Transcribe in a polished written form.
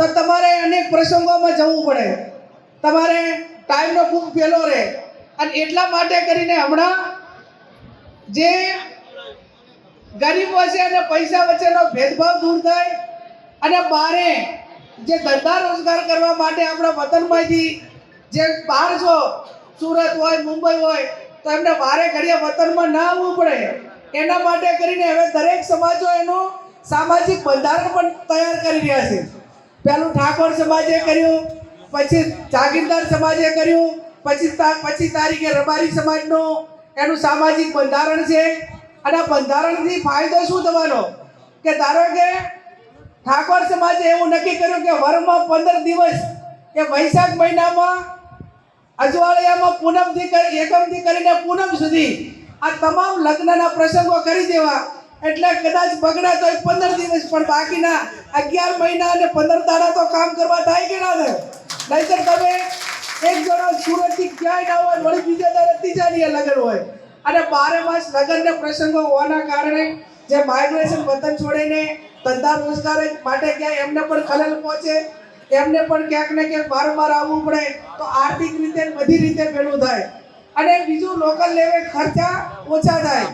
તો તમારે અનેક પ્રસંગોમાં જવું પડે, તમારે ટાઈમનો ખૂબ પેલો રહે અને એટલા માટે કરીને હમણાં જે ગરીબો છે અને પૈસા વચ્ચેનો ભેદભાવ દૂર થાય અને બારે જે ધંધા રોજગાર કરવા માટે આપણા વતનમાંથી જે બહાર છો સુરત હોય મુંબઈ હોય તો એમને બારે ઘડીએ વતનમાં ના આવવું પડે એના માટે કરીને હવે દરેક સમાજો એનું સામાજિક બંધારણ પણ તૈયાર કરી રહ્યા છે. પહેલું ઠાકોર સમાજે કર્યું, પછી જાગીરદાર સમાજે કર્યું, પછી તારીખે રબારી સમાજનું એનું સામાજિક બંધારણ છે. અને બંધારણથી ફાયદો શું થવાનો કે ધારો કે ઠાકોર સમાજે એવું નક્કી કર્યું કે વર્ષમાં 15 દિવસ એ વૈશાખ મહિનામાં અજવાળિયામાં પૂનમથી એકમથી કરીને પૂનમ સુધી આ તમામ લગ્નના પ્રસંગો કરી દેવા. એટલે કદાચ બગડે તો 15 દિવસ પણ બાકીના 11 મહિના અને 15 દાડા તો કામ કરવા થાય કે ના થાય? નહીંતર તમે એક જણો સુરતથી ક્યાંય ના હોય વળી બીજા દાડે ત્રીજાની લગ્ન હોય અને 12 માસ લગ્નને પ્રસંગો હોવાના કારણે જે માઇગ્રેશન વતન છોડીને ધંધા રોજગાર માટે ક્યાંય એમને પણ ખલેલ પહોંચે, એમને પણ ક્યાંક ને ક્યાંક વારંવાર આવવું પડે તો આર્થિક રીતે બધી રીતે પેલું થાય અને બીજું લોકલ લેવલ ખર્ચા ઓછા થાય.